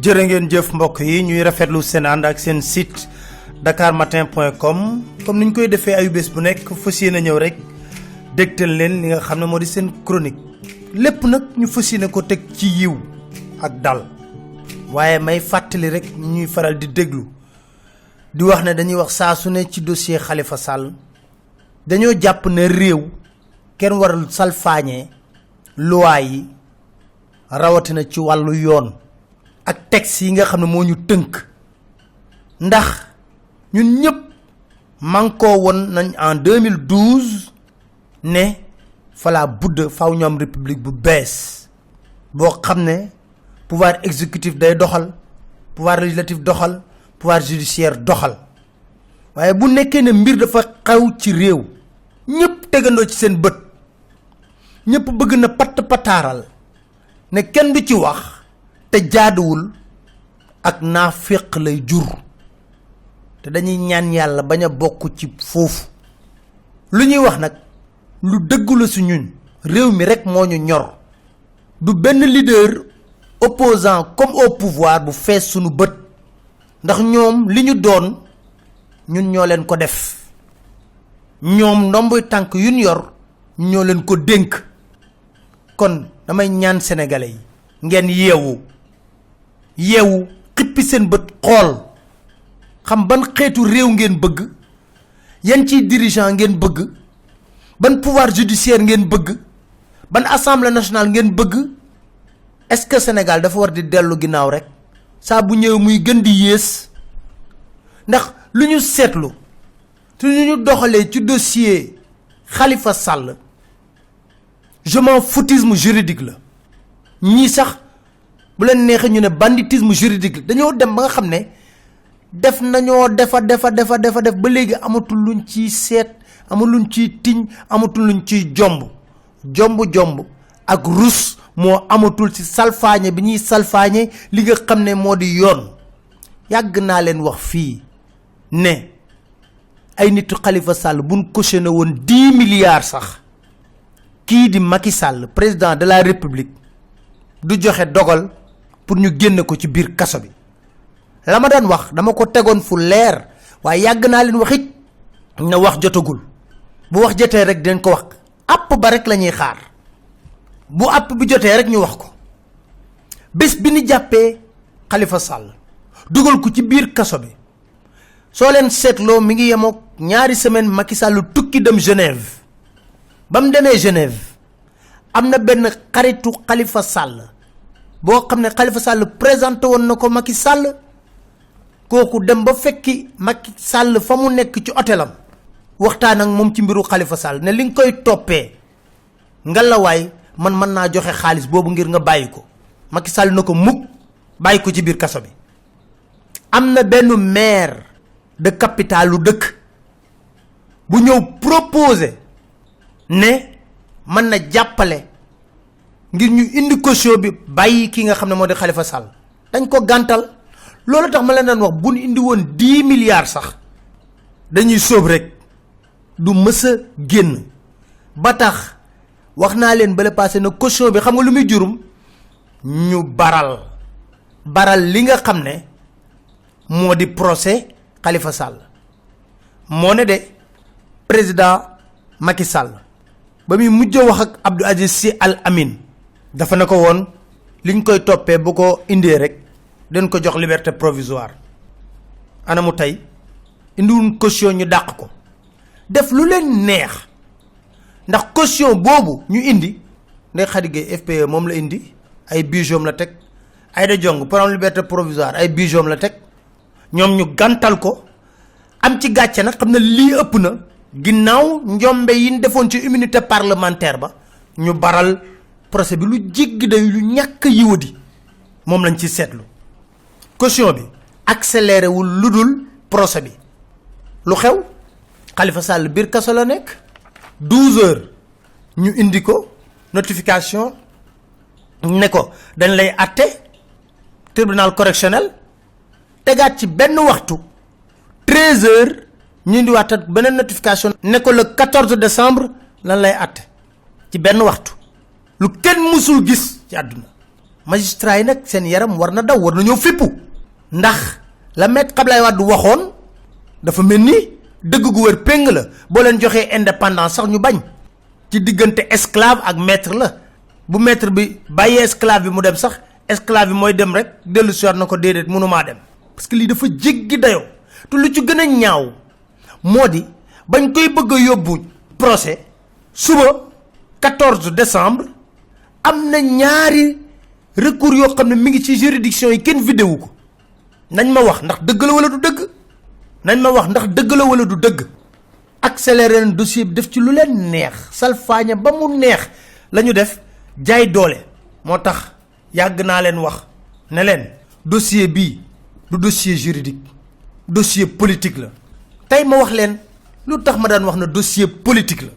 jërë ngeen jëf mbokk yi ñuy rafetlu seen ànd ak seen site dakarmatin.com comme niñ koy defee ayu bés bu nekk fas yéene ñëw rek dégtal leen li nga xam ne moo di seen chronique lépp nag ñu fas yéene ko teg ci yiw ak dal waaye may fàttali rek ñuy faral di déglu di wax ne dañuy wax saa su ne ci dossier Khalifa Sall dañoo jàpp ne réew kenn waral salfaañee loi yi rawatina ci wàllu yoon ak texte yi nga xam ne moo ñu tënk ndax ñun ñëpp mankoo woon nañ en 2012 ne fala budd faw ñu am république bu bees boo xam ne pouvoir exécutif day doxal pouvoir législatif doxal pouvoir judiciaire doxal waaye bu nekkee ne mbir dafa xew ci réew ñëpp tegandoo ci seen bët ñëpp bëgg na patt pataaral ne kenn du ci wax te jaaduwul ak naaféq lay jur te dañuy ñaan yàlla bañ a bokk ci foofu lu ñuy wax nag lu dëggu la su ñun réew mi rek moo ñu ñor du benn leader opposant comme au pouvoir bu fees sunu bët ndax ñoom li ñu doon ñun ñoo leen ko def ñoom ndomboy tànk yu ñu yor ñoo leen ko dénk kon damay ñaan sénégalais yi ngeen yeewu xippi seen bët xool xam ban xeetu réew ngeen bëgg yan ciy dirigeant ngeen bëgg ban pouvoir judiciaire ngeen bëgg ban assemblée nationale ngeen bëgg est-ce que Sénégal dafa war di dellu ginnaaw rek saa bu ñëw muy gën di yées ndax lu ñu seetlu te ñu doxalee ci dossier Khalifa Sall je m'en foutisme juridique la ñii sax bu leen neexee ñu ne banditisme juridique la dañoo dem ba nga xam ne def nañoo defa def ba léegi amatul luñ ciy seet amatul luñ ciy tiñ amatul luñ ciy jomb ak rus moo amatul ci salfaañe bi ñuy salfaañe li nga xam ne moo di yoon yàgg naa leen wax fii ne ay nitu Khalifa Sall buñ cautionné woon 10 milliards sax kii di Macky Sall président de la République du joxe dogal pour ñu génne ko ci biir kaso bi la ma daan wax dama ko tegoon fu leer waaye yàgg naa leen wax it ne wax jotagul bu wax jotee rek dinañ ko wax àpp ba rek la ñuy xaar bu àpp bi jotee rek ñu wax ko bés bi ñu jàppee Khalifa Sall dugal ko ci biir kaso bi soo leen seetloo mi ngi yemook ñaari semaine Macky Sall tukki dem Genève ba mu demee Genève am na benn xaritu Khalifa Sall boo xam ne Khalifa Sall présenté woon na ko Macky Sall kooku dem ba fekki Macky Sall fa mu nekk ci hôtelam waxtaan ak moom ci mbiru Khalifa Sall ne li nga koy toppee ngalawaay man mën naa joxe xaalis boobu ngir nga bàyyi ko Macky Sall na ko mukk bàyyi ko ci biir kaso bi am na benn maire de capitale lu dëkk bu ñëw proposé ne mën na jàppale ngir ñu indi caution bi bàyyi ki nga xam ne moo di Khalifa Sall dañ ko gàntal loolu tax ma leen daan wax bu ñu indi woon 10 milliards sax dañuy sóob rek du mës a génn ba tax wax naa leen bala passé na caution bi xam nga lu muy jurum ñu baral li nga xam ne moo di procès Khalifa Sall moo ne de président Macky Sall ba muy mujj wax ak Abdou Aziz Sy Al Amin dafa na ko woon liñ koy toppee bu ko indee rek dañ ko jox liberté provisoire anamu tey indiwuñ caution ñu dàq ko def lu leen neex ndax caution boobu ñu indi Ndeye Khady Gueye FPE moom la indi ay bijoux la teg Aïda Diong pour am liberté provisoire ay bijoux la teg ñoom ñu gàntal ko am ci gàcce nag xam ne lii ëpp na ginnaaw njombe yi ñu defoon ci immunité parlementaire ba ñu baral procès bi lu jéggi day lu ñàkk yiwadi moom lañ ci seetlu caution bi accéléré wul lu dul procès bi lu xew Khalifa Sall biir kaso la nekk 12 heures ñu indi ko notification ne ko dañ lay atte tribunal correctionnel tegaat ci benn waxtu 13 heures ñu indi waxtaan beneen notification ne ko le 14 décembre lan lay atte ci benn waxtu lu kenn musul gis ci àdduna magistrat yi nag seen yaram war na daw war na ñëw fippu ndax la maître Abdoulaye Wade waxoon dafa mel ni dëgg gu wër péng la boo leen joxee indépendance sax ñu bañ ci diggante esclave ak maître la bu maître bi bàyyee esclave bi mu dem sax esclave bi mooy dem rek dellu si waat na ko déedéet mënumaa dem parce que lii dafa jéggi dayoo te lu ci gën a ñaaw moo di bañ koy bëgg a yóbbu procès suba 14 décembre am na ñaari recours yoo xam ne mi ngi ci juridiction yi kenn vidéo ko nañ ma wax ndax dëgg la wala du dëgg nañ ma wax ndax dëgg la wala du dëgg accéléré leen dossier bi def ci lu leen neex salfaaña ba mu neex la ñu def jaay doole moo tax yàgg naa leen wax ne leen dossier bii du dossier juridique dossier politique la tey ma wax leen lu tax ma daan wax na dossier politique la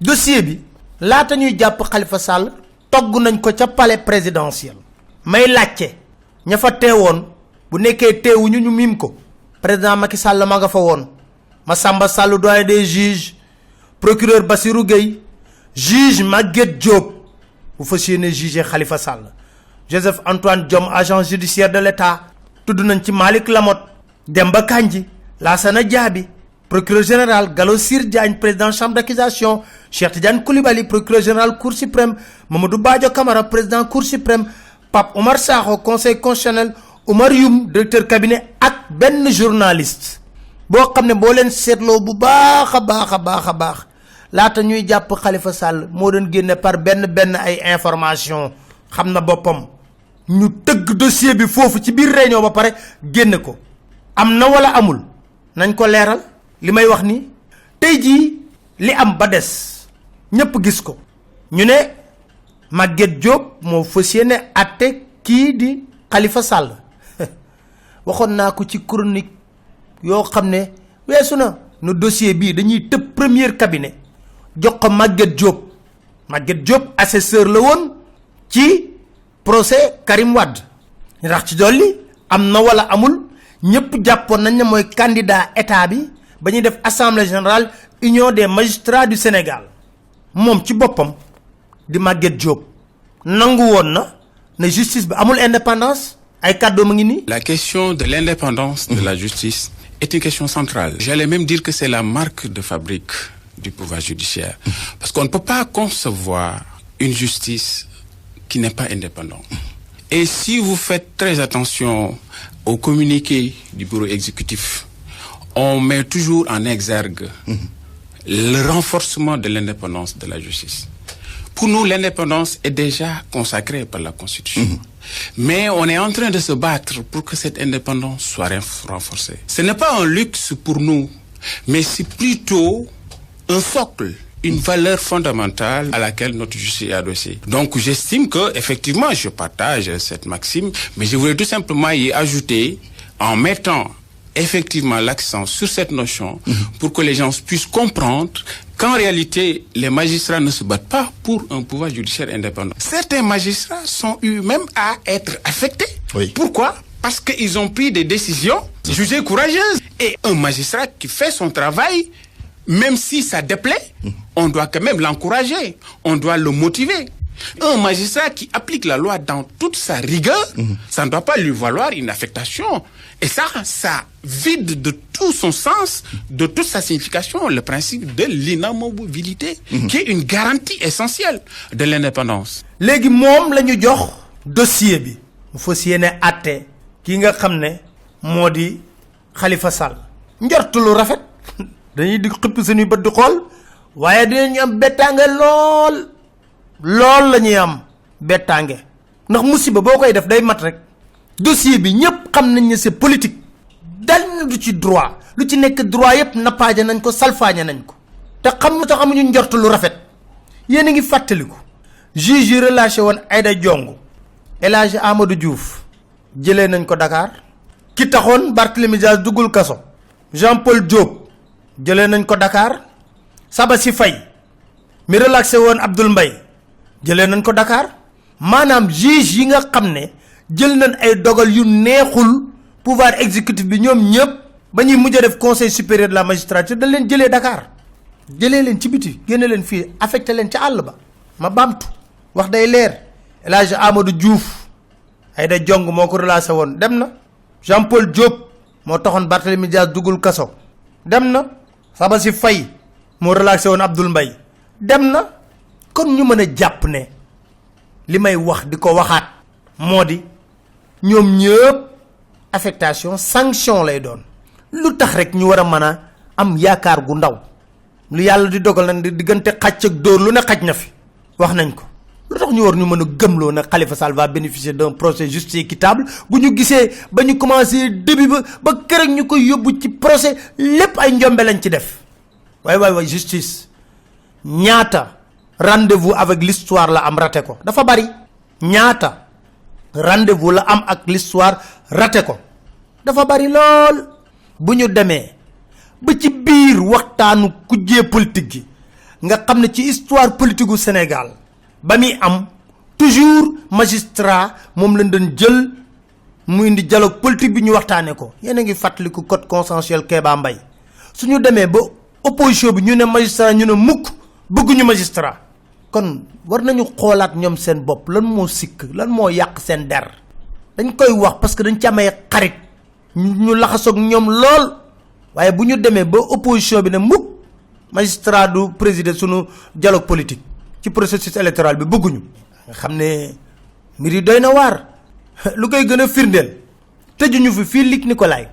dossier bi laata ñuy jàpp Khalifa Sall togg nañ ko ca palais présidentiel may laajte ña fa teewoon bu nekkee teewuñu ñu miim ko président Macky Sall ma nga fa woon Massamba Sall doyen des juges procureur Bassirou Gueye juge Maguette Diop bu fas yéene juger Khalifa Sall Joseph Antoine Diome agent judiciaire de l'État tudd nañ ci Malick Lamotte Demba Kandji Lassana Diaby procureur général Gallo Sir Diagne président chambre d'accusation Cheikh Tidiane Koulibaly procureur général cour suprême Mamadou Badio Camara président cour suprême Pape Oumar Sakho conseil constitutionnel Oumar Youm directeur cabinet ak benn journaliste boo xam ne boo leen seetloo bu baax a baax laata ñuy jàpp Khalifa Sall moo doon génne par benn ay information xam na boppam ñu tëgg dossier bi foofu ci biir réunion ba pare génne ko am na wala amul nañ ko leeral li may wax ni tey jii li am ba des ñëpp gis ko ñu ne Maguette Diop moo fas yéene àtte kii di Khalifa Sall waxoon naa ko ci chronique yoo xam ne weesu na nu dossier bii dañuy tëb premier cabinet jox ko Maguette Diop assesseur la woon ci procès Karim Wade ndax ci dolli am na wala amul ñëpp jàppoon nañ ne mooy candidat état bi ba ñuy def assemblée générale union des magistrats du Sénégal moom ci boppam di Maguette Diop nangu woon na ne justice bi amul indépendance ay kàddoom a ngi nii. La question de l'indépendance de la justice est une question centrale. J'allais même dire que c'est la marque de fabrique du pouvoir judiciaire. Parce qu'on ne peut pas concevoir une justice qui n'est pas indépendante. Et si vous faites très attention au communiqué du bureau exécutif, on met toujours en exergue le renforcement de l'indépendance de la justice. Pour nous, l'indépendance est déjà consacrée par la Constitution. Mais on est en train de se battre pour que cette indépendance soit renforcée. Ce n'est pas un luxe pour nous, mais c'est plutôt un socle, une valeur fondamentale à laquelle notre justice est adossée. Donc j'estime que, effectivement, je partage cette maxime, mais je voulais tout simplement y ajouter, en mettant effectivement l'accent sur cette notion, pour que les gens puissent comprendre qu'en réalité, les magistrats ne se battent pas pour un pouvoir judiciaire indépendant. Certains magistrats sont eu même à être affectés. Oui. Pourquoi? Parce qu'ils ont pris des décisions jugées courageuses. Et un magistrat qui fait son travail, même si ça déplaît, on doit quand même l'encourager, on doit le motiver. Un magistrat qui applique la loi dans toute sa rigueur, ça ne doit pas lui valoir une affectation. Et ça vide de tout son sens, de toute sa signification, le principe de l'inamovibilité, qui est une garantie essentielle de l'indépendance. léegi moom la ñu jox dossier bi mu fas yéene àtte ki nga xam ne moo di Khalifa Sall njortu lu rafet dañuy di xëpp suñuy bët di xool waaye dinañu am bettange lool la ñuy am bettange ndax musiba boo koy def day mat rek dossier bi ñëpp xam nañ ne c'est politique dal na du ci droit lu ci nekk droit yëpp nappaaje nañ ko salfaañe nañ ko te xamuñu njortu lu rafet yéen a ngi fàttaliku juge yi relâché woon Aïda Ndiongue El Hadji Amadou Diouf jëlee nañ ko Dakar ki taxoon Barthélémy Dias duggul kaso Jean-Paul Diop jëlee nañ ko Dakar Sabassi Faye mi relaxé woon Abdoul Mbaye jëlee nañ ko Dakar maanaam juge yi nga xam ne jël nañ ay dogal yu neexul pouvoir exécutif bi ñoom ñëpp ba ñuy mujj a def conseil supérieur de la magistrature dañ leen jëlee Dakar jëlee leen ci biti génne leen fii affecté leen ca àll ba ma baamtu wax day leer El Hadji Amadou Diouf Aïda Diong moo ko relâché woon dem na. Jean Paul Diop moo taxoon Barthélémy Dias dugul kaso dem na. Sabassi Faye moo relaxé woon Abdoul Mbaye dem na. kon ñu mën a jàpp ne li may wax di ko waxaat moo di ñoom ñëpp affectation sanction lay doon. lu tax rek ñu war a mën a am yaakaar gu ndaw lu yàlla di dogal nag diggante xàcc ak dóor lu ne xaj na fi wax nañ ko. lu tax ñu war ñu mën a gëmloo ne Khalifa Sall va bénéficier d'un procès juste et équitable bu ñu gisee ba ñu commencé début ba kër ñu koy yóbbu ci procès lépp ay njombe lañ ci def. waay justice ñaata rendez-vous avec l'histoire la am raté ko dafa bari. ñaata rendez-vous la am ak l'histoire raté ko dafa bari lool. bu ñu demee ba ci biir waxtaanu kujjee politique gi nga xam ne ci histoire politique gu Sénégal ba muy am toujours magistrat moom lañ doon jël mu indi dialogue politique bi ñu waxtaanee ko. yéen a ngi fàttaliku code consensuel Kéba Mbaye su ñu demee ba opposition bi ñu ne magistrat ñu ne mukk bëgguñu magistrat. kon war nañu xoolaat ñoom seen bopp lan moo sikk lan moo yàq seen der. dañ koy wax parce que dañ ci amee xarit ñu laxasoog ñoom lool waaye bu ñu demee ba opposition bi ne mukk magistrat du présider sunu dialogue politique ci processus électoral bi bëgguñu. nga xam ne mbir yi doy na waar lu koy gën a firndeel tëjuñu fi fii Luc Nicolaï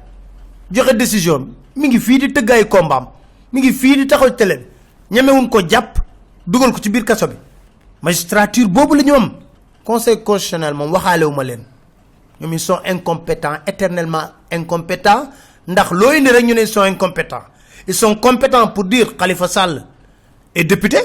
joxe décision mi ngi fii di tëgg ay kombaam mi ngi fii di taxaw télé bi ñemewuñ ko jàpp dugal ko ci biir kaso bi. magistrature boobu la ñu am. conseil constitutionnel moom waxaalewu ma leen ñoom ils sont incompétents éternellement incompétents ndax loo indi rek ñu ne ils sont incompétents. ils sont compétents pour dire Khalifa Sall est député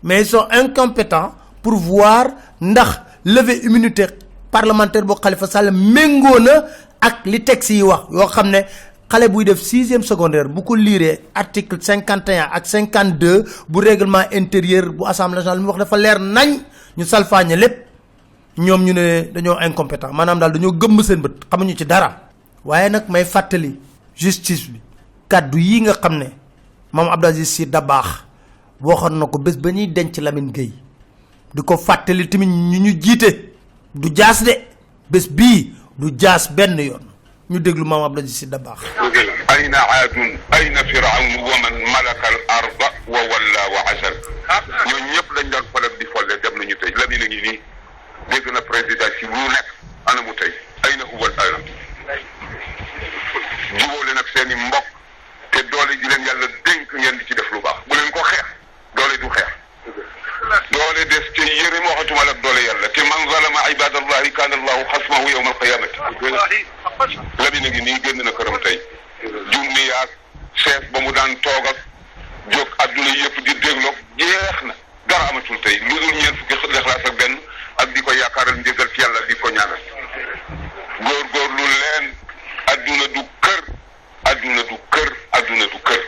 mais ils sont incompétents pour voir ndax lever immunité parlementaire boo Khalifa Sall méngoo na ak li texte yi wax yoo xam ne xale buy def 6e secondaire bu ko liiree article 51 ak 52 bu règlement intérieur bu assemblée nationale mi wax dafa leer nañ ñu salfaañe lépp ñoom ñu ne dañoo incompétent maanaam daal dañoo gëmm seen bët xamuñu ci dara. waaye nag may fàttali justice bi kàddu yi nga xam ne moom Abdou Aziz Sy Dabakh waxoon na ko bés ba ñuy denc Lamine Gueye di ko fàttali tamit ñu ñu jiite du jaas de bés bii du jaas benn yoon ñu déglu moom Abdou Aziz Sy Dabakh. ayna aadun ayna firawn wa man malaka al arda wa walla wa asal ñooñu ñëpp dañ doon falak di folle dem nañu tey Lamine a ngi nii dégg na président ci lu nekk ana mu tey ayna huwa al alam jubóole nag seen i mbokk te doole ji leen yàlla dénk ngeen di ci def lu baax bu leen ko xeex doole du xeex doole des te yérim waxatuma la doole yàlla te man zalama ibadallahi kaana allahu xasmahu yawma alqiyamati Lamine a ngi nii génn na këram tey junni yaag chef ba mu daan toog ak jóg adduna yëpp di dégloog jeex na dara amatul tey lu dul ñeent fukki lexlaas ak benn ak di ko yaakaaral njëgal ci yàlla di ko ñaanal góorgóorlu leen adduna du kër adduna du kër adduna du kër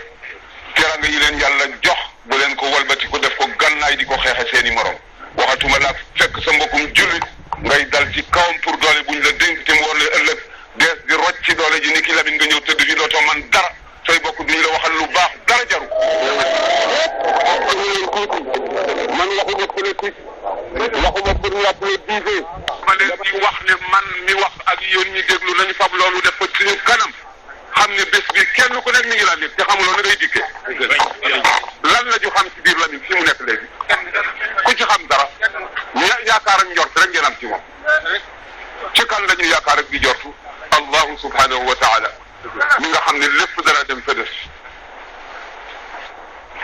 teranga yi leen yàlla jox bu leen ko walbati ko def ko gannaay di ko xeexe seeni morom waxatuma laa fekk sa mbokkum jullit ngay dal ci kawam pour doole buñ la dénk te mu war la ëllëg dees di rocc ci doole ji ni ki Lamine nga ñëw tëdd fi dootoo man dara say bokk duñ la waxal lu baax dara jaru man waxuma politique waxuma pour ñu applaudir ma leen di wax ne man mi wax ak yéen ñi déglu nañu fab loolu def ko suñu kanam xam ne bés bi kenn ku nekk mi ngi la nit te xamuloo na ngay dikkee lan la ñu xam ci biir Lamine fi mu nekk léegi ku ci xam dara yaakaar ak njort rek ngeen am ci moom ci kan la ñu yaakaar ak di jortu allahu subhanahu wa taala mi nga xam ne lépp dara dem fa des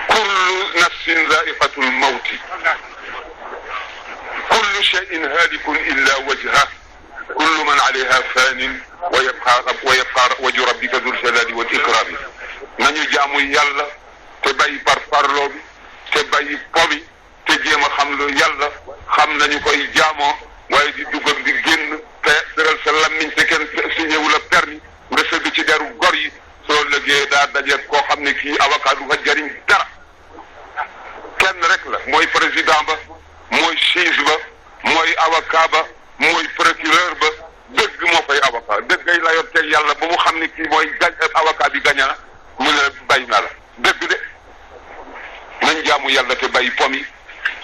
kullu nafsin zaiqatul mawti kullu shay'in halikun illa wajha kullu man alayha fanin wa yabqa wajhu rabbika dhul jalali wal ikrami nañu jaamu yàlla te bàyyi parparloo bi te bàyyi po bi te jéem a xam lu yàlla xam nañu koy jaamoo waaye di dugg ak di génn te tëral sa lammiñ te kenn signéwu la permis nga sëgg ci deru gor yi soo lëgee daa dajeet koo xam ne kii avocat du fa jariñ dara kenn rek la mooy président ba mooy juge ba mooy avocat ba mooy procureur ba dëgg moo fay avocat dëggay la yor teg yàlla ba mu xam ne kii mooy avocat bi gaña na mu ne bay na la dëgg de nañ jaamu yàlla te bay pomi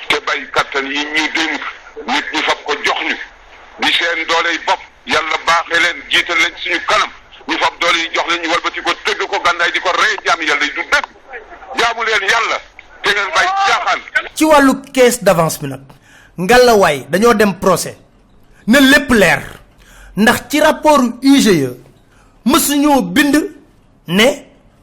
te bay kattan yi ñu dénk nit ñi fab ko jox ñu di seen doole yi bopp yàlla baaxee leen jiital leen suñu kanam ñu fab doole yi jox leen ñu walbati ko tëgg ko gànnaay di ko rey jaami yàlla yi du dëgg jaamu leen yàlla te ngeen bàyyi caaxaan. ci wàllu caisse d'avance bi nag ngalawaay dañoo dem procès na lépp leer ndax ci rapport IGE mësuñoo bind ne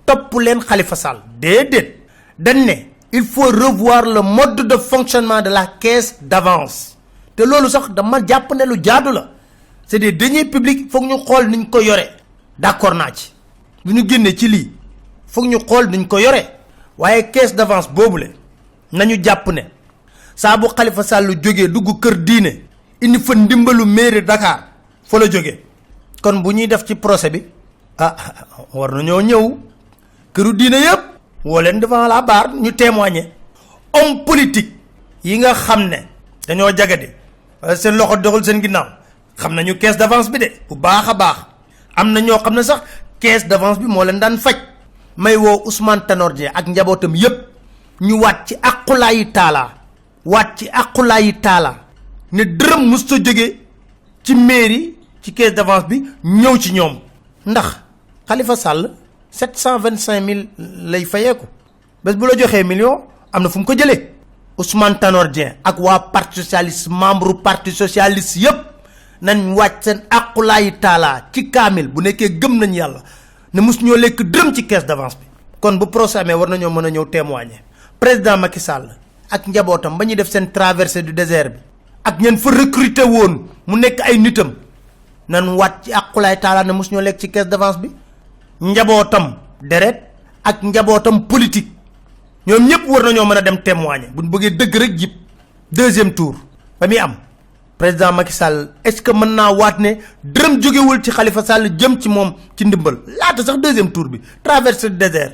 topp leen Khalifa Sall déedéet dañ ne il faut revoir le mode de fonctionnement de la caisse d'avance te loolu sax dama jàpp ne lu jaadu la c'est des deniers publics foog ñu xool niñ ko yore d'accord naa ci bu ñu génnee ci lii foog ñu xool niñ ko yore waaye caisse d'avance boobule nañu jàpp ne saa bu Khalifa Sall jógee dugg kër diine indi fa ndimbalu mairie Dakar fa la jógee kon bu ñuy def ci procès bi war nañoo ñëw këru diine yëpp woo leen devant la barre ñu témoigner homme politique yi nga xam ne dañoo jagadi wala seen loxo doxul seen ginnaaw xam nañu caisse d'avance bi de bu baax a baax am na ñoo xam ne sax caisse d'avance bi moo leen daan faj may woo Ousmane Tanor Dieng ak njabootam yëpp ñu waat ci aqulaayi taala ne dërëm mosut a jóge ci mairie ci caisse d'avance bi ñëw ci ñoom ndax Khalifa Sall 725 000 lay fayeeku bés bu la joxee million am na fu mu ko jëlee Ousmane Tanor Dieng ak waa parti socialiste membre parti socialiste yëpp nañ wàcc seen aqulaayi taala ci kaamil bu nekkee gëm nañ yàlla ne mos ñoo lekk dërëm ci caisse d'avance bi kon bu procès amee war nañoo mën a ñëw témoigner président Macky Sall ak njabootam ba ñuy def seen traversée du désert bi ak ñeen fa recruter woon mu nekk ay nitam nan wàcc ci aqulaayi taala ne mos ñoo lekk ci caisse d'avance bi njabootam deret ak njabootam politique ñoom ñëpp war nañoo mën a dem témoigner buñ bëggee dëgg rek jib deuxième tour ba muy am président Macky Sall est-ce que mën naa waat ne dërëm jógewul ci Khalifa Sall jëm ci moom ci ndimbal laata sax deuxième tour bi traversé du désert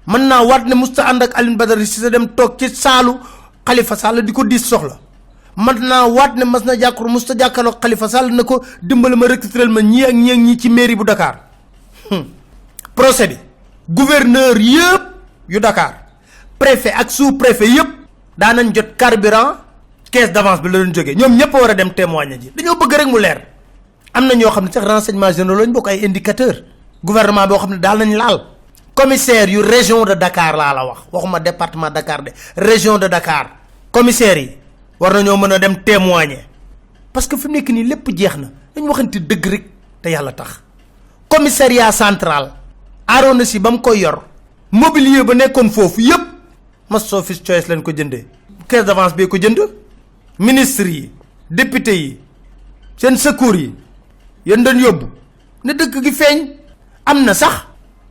mën naa waat ne musta ànd ak Alioune Badara Cissé dem toog ci saalu Khalifa Sall di ko diis soxla mën naa waat ne mas na musta jàkkaarloo Khalifa Sall ne ko dimbali ma recruter ma ñii ak ñii ci mairie bu Dakar procès bi gouverneur yëpp yu Dakar préfet ak sous-préfet yëpp daanañ jot carburant caisse d'avance bi la doon jógee ñoom ñëpp a war a dem témoigner ji dañoo bëgg rek mu leer am na ñoo xam ne sax renseignements généraux lañ bokk ay indicateurs gouvernement boo xam ne daal nañ laal commissaire yu région de Dakar laa la wax waxuma département Dakar de région de Dakar commissaires yi war nañoo mën a dem témoigner parce que fi mu nekk nii lépp jeex na dañ waxante dëgg rek te yàlla tax commissariat central Arona Sy ba mu koy yor mobilier ba nekkoon foofu yëpp Mass Office Choice leen ko jëndee caisse d'avance bee ko jënd ministre yi député yi seen secours yi yéen dañ yóbbu ne dëkk gi feeñ am na sax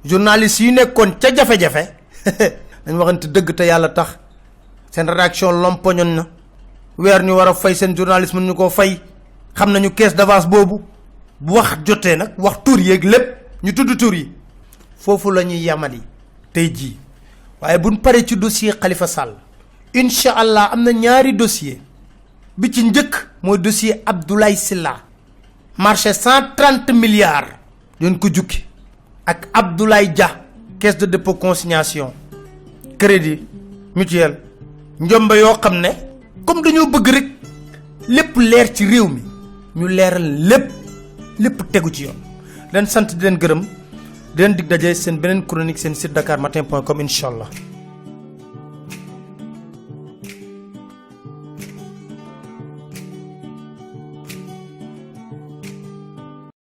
journalistes yi nekkoon ca jafe-jafe dañ waxante dëgg te yàlla tax seen rédaction lompoñoon na weer ñu war a fay seen journaliste mën ñu koo fay xam nañu caisse d'avance boobu bu wax jotee nag wax tur yeeg lépp ñu tudd tur yi foofu la ñuy yamali tey jii waaye buñ paree ci dossier Khalifa Sall incha allah am na ñaari dossier bi ci njëkk mooy dossier Abdoulaye Sylla marché 130 milliards yoon ko jukki ak Abdoulaye Dia caisse de dépôt consignation crédit mutuel njombe yoo xam ne comme dañoo bëgg rek lépp leer ci réew mi ñu leeral lépp tegu ci yoon leen sant di leen gërëm di leen dig daje seen beneen chronique seen site dakarmatin.com incha allah